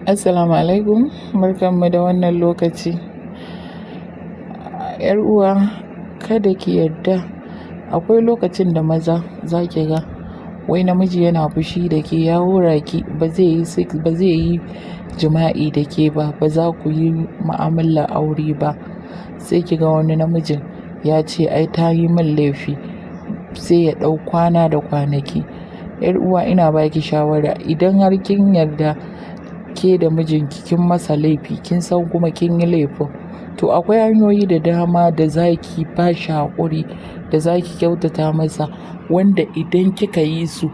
Assalamu alaikum, barkanmu da wannan lokaci. ‘Yar uwa, kada ki yarda akwai lokacin da maza za ki ga wai namiji yana fushi da ke ya hora ki ba zai yi jima'i da ke ba za ku yi mu'amalar aure ba. Sai ki ga wani namijin ya ce ai ta yi min laifi, sai ya ɗau kwana da kwanaki. ‘Yar uwa, ina baki shawara, idan har kin yarda ke da mijinki kin masa laifi, kin san kuma kin yi laifin, to akwai hanyoyi da dama da za ki ba shi haƙuri, da za ki kyautata masa, wanda idan kika yi su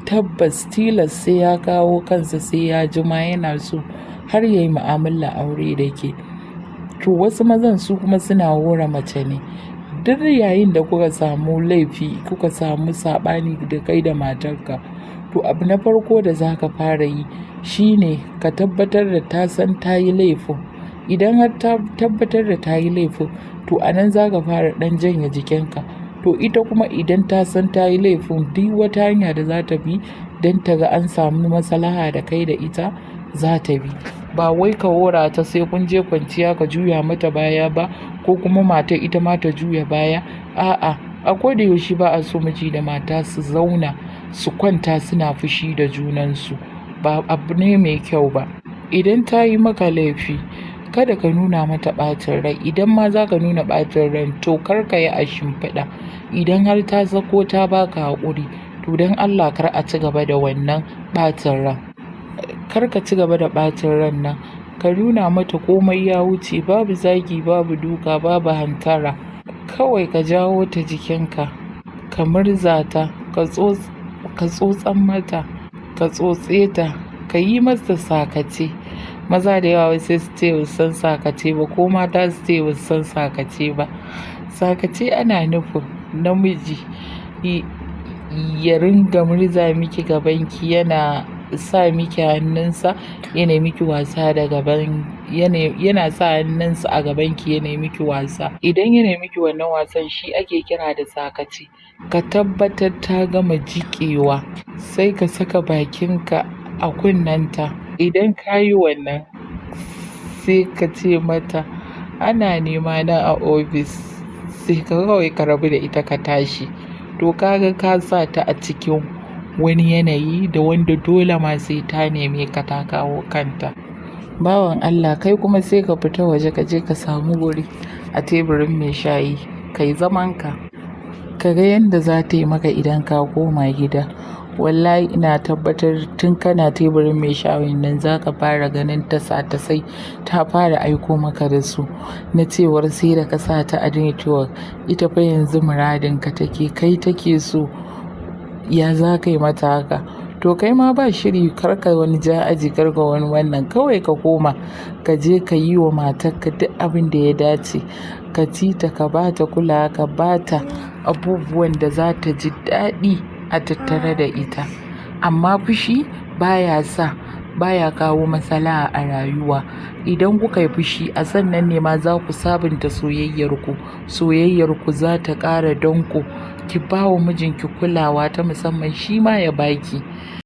tabbas tilas sai ya kawo kansa, sai ya ji ma yana so har ya yi mu'amala aure da ke. To wasu mazan su kuma suna hora mace ne. Duk yayin da kuka samu laifi, kuka samu saɓani da kai da matarka, to abu na farko da za ka fara yi shine ka tabbatar da ta san ta yi laifin. Idan har ta tabbatar da ta yi laifin, to a nan za ka fara ɗan janye jikinka. To ita kuma idan ta san ta yi laifin, duk wata hanya da za ta bi don ta ga an samu maslaha da kai da ita za ta bi. Ba wai ka hora ta sai kun je kwanciya ka juya mata baya ba, ko kuma matar ita ma ta juya baya. A'a, a koda yaushe ba a so miji da mata su zauna su kwanta suna fushi da junansu, ba abu ne mai kyau ba. Idan ta yi maka laifi, kada ka nuna mata ɓacin rai. Idan ma za ka nuna ɓacin rai, to kar ka yi a shimfiɗa. Idan har ta sako ta baka haƙuri, to don Allah kar a ci gaba da wannan ɓacin ran. Kar ka ci gaba da ɓacin ran nan, ka nuna mata komai ya wuce, babu zagi, babu duka, babu hantara. Kawai ka jawo ta jikinka, ka murza ta, ka tsotsan mata, ka tsotse ta, ka yi masa sakace. Maza da yawa sai su ce san sakace ba, ko mata su ce san sakace ba. Sakace ana nufin namiji ya ringa murza miki gabanki, yana sa miki hannunsa, yana miki wasa da gaban, yana sa hannunsa a gabanki, yana miki wasa. Idan yana miki wannan wasan shi ake kira da sakace. Ka tabbatar ta gama jiƙewa, sai ka saka bakinka a kunnenta. Idan ka yi wannan, sai ka ce mata ana nema na a ofis, sai ka kawai ka rabu da ita ka tashi. To kaga ka sa ta a cikin wani yanayi da wanda dole ma sai ta neme ka ta kawo kanta. Bawan Allah, kai kuma sai ka fita waje ka je ka samu guri a teburin mai shayi, kai zamanka, ka ga yadda za ta yi maka idan ka koma gida. Wallahi ina tabbatar tun kana teburin mai shayin nan za ka fara ganin tasa-tasai ta fara aiko maka da su, na cewar sai da ka sa ta a network, ita fa yanzu muradinka take, kai take so. Ya za ka yi mata haka? To kai ma ba shiri, karka wani ja aji, karka wani wannan, kawai ka koma ka je ka yi wa matarka duk abin da ya dace. Ka ci ta, ka ba ta kula, ka ba ta abubuwan da za ta ji daɗi a tattare da ita. Amma fushi baya kawo matsala a rayuwa. Idan kuka yi fushi, a sannan ne ma za ku sabunta soyayyarku za ta ƙara danko. Ki ba wa mijinki kulawa ta musamman, shi ma ya baki.